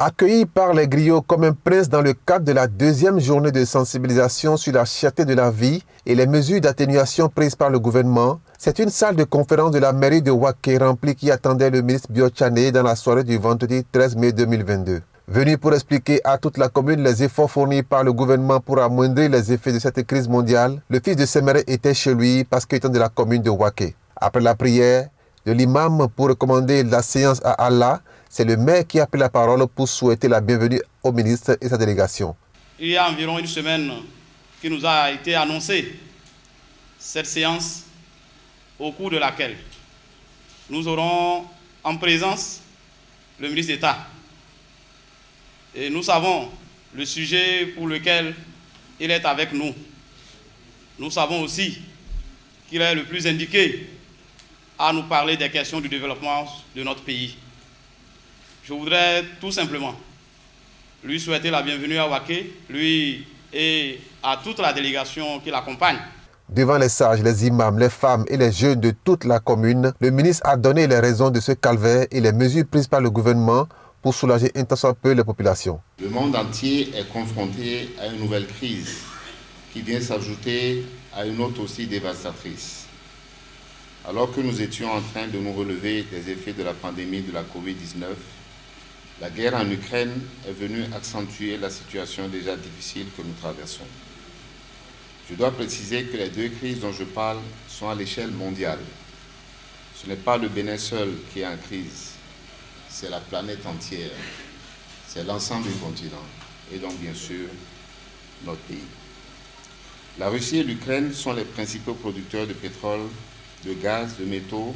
Accueilli par les griots comme un prince dans le cadre de la deuxième journée de sensibilisation sur la cherté de la vie et les mesures d'atténuation prises par le gouvernement, c'est une salle de conférence de la mairie de Waké remplie qui attendait le ministre Biotchané dans la soirée du vendredi 13 mai 2022. Venu pour expliquer à toute la commune les efforts fournis par le gouvernement pour amoindrir les effets de cette crise mondiale, le fils de Séméré était chez lui parce qu'il était de la commune de Waké. Après la prière de l'imam pour recommander la séance à Allah, c'est le maire qui a pris la parole pour souhaiter la bienvenue au ministre et sa délégation. Il y a environ une semaine qui nous a été annoncée cette séance au cours de laquelle nous aurons en présence le ministre d'État. Et nous savons le sujet pour lequel il est avec nous. Nous savons aussi qu'il est le plus indiqué à nous parler des questions du développement de notre pays. Je voudrais tout simplement lui souhaiter la bienvenue à Waké, lui et à toute la délégation qui l'accompagne. Devant les sages, les imams, les femmes et les jeunes de toute la commune, le ministre a donné les raisons de ce calvaire et les mesures prises par le gouvernement pour soulager un tant soit peu les populations. Le monde entier est confronté à une nouvelle crise qui vient s'ajouter à une autre aussi dévastatrice. Alors que nous étions en train de nous relever des effets de la pandémie de la Covid-19, la guerre en Ukraine est venue accentuer la situation déjà difficile que nous traversons. Je dois préciser que les deux crises dont je parle sont à l'échelle mondiale. Ce n'est pas le Bénin seul qui est en crise, c'est la planète entière, c'est l'ensemble du continent et donc bien sûr notre pays. La Russie et l'Ukraine sont les principaux producteurs de pétrole, de gaz, de métaux,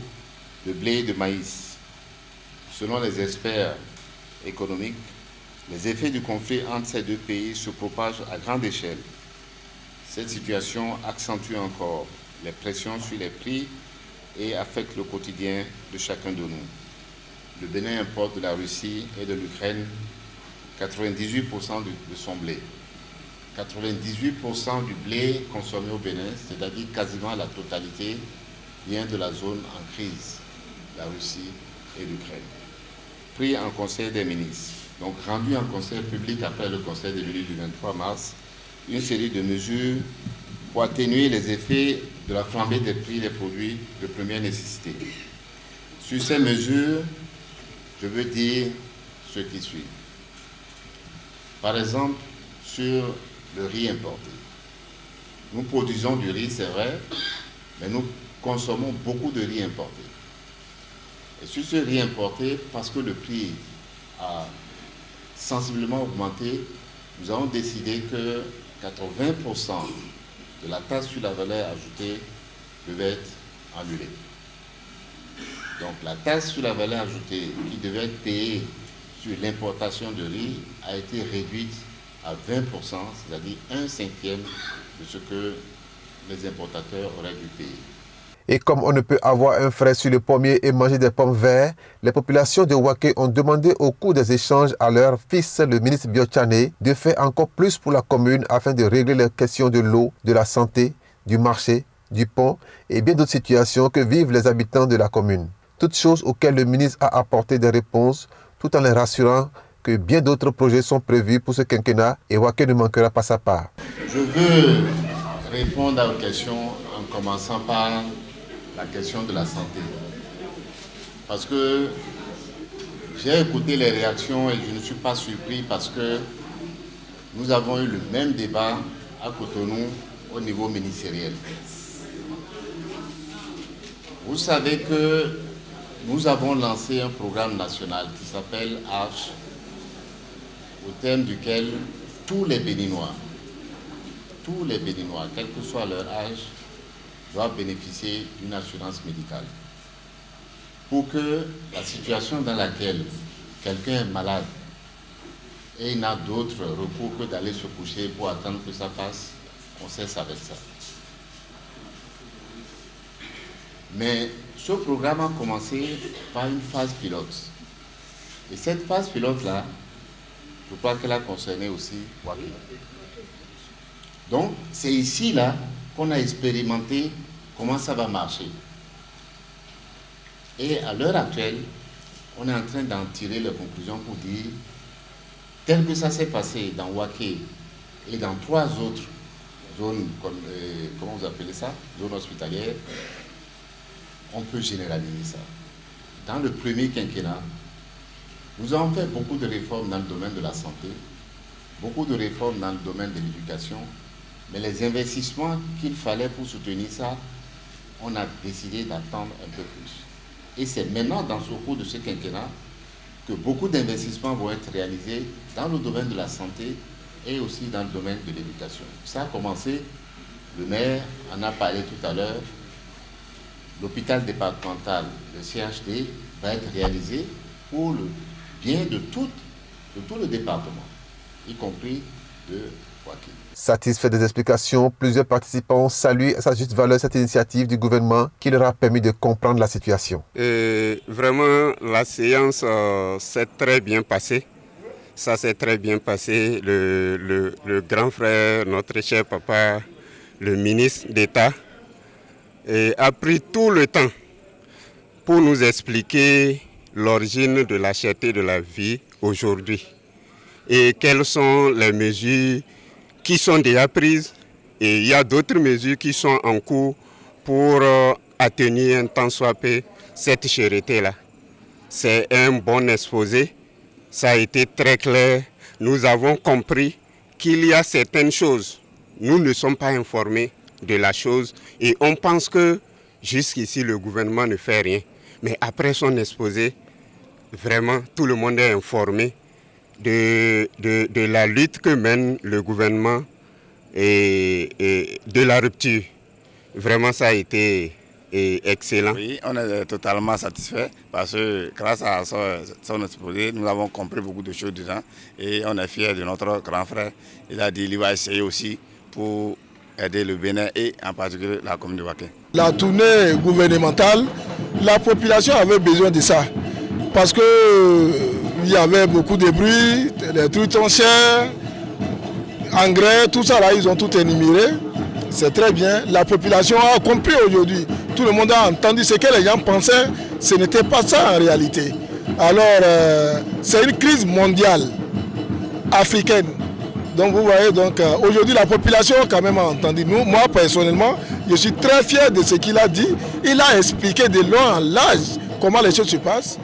de blé et de maïs. Selon les experts économiques, les effets du conflit entre ces deux pays se propagent à grande échelle. Cette situation accentue encore les pressions sur les prix et affecte le quotidien de chacun de nous. Le Bénin importe de la Russie et de l'Ukraine 98% de son blé. 98% du blé consommé au Bénin, c'est-à-dire quasiment la totalité, vient de la zone en crise, la Russie et l'Ukraine. Pris en Conseil des ministres, donc rendu en Conseil public après le Conseil des ministres du 23 mars, une série de mesures pour atténuer les effets de la flambée des prix des produits de première nécessité. Sur ces mesures, je veux dire ce qui suit. Par exemple, sur le riz importé. Nous produisons du riz, c'est vrai, mais nous consommons beaucoup de riz importé. Et sur ce riz importé, parce que le prix a sensiblement augmenté, nous avons décidé que 80% de la taxe sur la valeur ajoutée devait être annulée. Donc la taxe sur la valeur ajoutée qui devait être payée sur l'importation de riz a été réduite à 20%, c'est-à-dire 1/5 de ce que les importateurs auraient dû payer. Et comme on ne peut avoir un frais sur le pommier et manger des pommes vertes, les populations de Waké ont demandé au cours des échanges à leur fils, le ministre Biotchané, de faire encore plus pour la commune afin de régler les questions de l'eau, de la santé, du marché, du pont et bien d'autres situations que vivent les habitants de la commune. Toutes choses auxquelles le ministre a apporté des réponses tout en les rassurant que bien d'autres projets sont prévus pour ce quinquennat et Waké ne manquera pas sa part. Je veux répondre à vos questions en commençant par la question de la santé. Parce que j'ai écouté les réactions et je ne suis pas surpris parce que nous avons eu le même débat à Cotonou au niveau ministériel. Vous savez que nous avons lancé un programme national qui s'appelle ARCHE, au terme duquel tous les Béninois, quel que soit leur âge, doivent bénéficier d'une assurance médicale. Pour que la situation dans laquelle quelqu'un est malade et il n'a d'autre recours que d'aller se coucher pour attendre que ça passe, on cesse avec ça. Mais ce programme a commencé par une phase pilote. Et cette phase pilote-là, je crois qu'elle a concerné aussi Waké. Donc, c'est ici, là, qu'on a expérimenté comment ça va marcher. Et à l'heure actuelle, on est en train d'en tirer les conclusions pour dire tel que ça s'est passé dans Waké et dans 3 autres zones, comment vous appelez ça, zones hospitalières, on peut généraliser ça. Dans le premier quinquennat, nous avons fait beaucoup de réformes dans le domaine de la santé, beaucoup de réformes dans le domaine de l'éducation, mais les investissements qu'il fallait pour soutenir ça, on a décidé d'attendre un peu plus. Et c'est maintenant, dans ce cours de ce quinquennat, que beaucoup d'investissements vont être réalisés dans le domaine de la santé et aussi dans le domaine de l'éducation. Ça a commencé, le maire en a parlé tout à l'heure, l'hôpital départemental, le CHD, va être réalisé pour le bien de tout le département, y compris de Waké. Satisfait des explications, plusieurs participants saluent à sa juste valeur cette initiative du gouvernement qui leur a permis de comprendre la situation. Vraiment, la séance s'est très bien passée. Ça s'est très bien passé. Le grand frère, notre cher papa, le ministre d'État, a pris tout le temps pour nous expliquer l'origine de la cherté de la vie aujourd'hui et quelles sont les mesures qui sont déjà prises, et il y a d'autres mesures qui sont en cours pour atténuer un tant soit peu cette cherté-là. C'est un bon exposé, ça a été très clair. Nous avons compris qu'il y a certaines choses, nous ne sommes pas informés de la chose et on pense que jusqu'ici le gouvernement ne fait rien. Mais après son exposé, vraiment tout le monde est informé de la lutte que mène le gouvernement et de la rupture. Vraiment, ça a été excellent. Oui, on est totalement satisfait parce que grâce à son exposé, nous avons compris beaucoup de choses dedans et on est fiers de notre grand frère. Il a dit qu'il va essayer aussi pour aider le Bénin et en particulier la commune de Waké. La tournée gouvernementale, la population avait besoin de ça parce qu'il y avait beaucoup de bruit, les trucs sont chers, engrais, tout ça là, ils ont tout énuméré. C'est très bien. La population a compris aujourd'hui. Tout le monde a entendu ce que les gens pensaient. Ce n'était pas ça en réalité. Alors, c'est une crise mondiale, africaine. Donc vous voyez, aujourd'hui la population quand même a entendu. Moi personnellement, je suis très fier de ce qu'il a dit. Il a expliqué de long en large comment les choses se passent.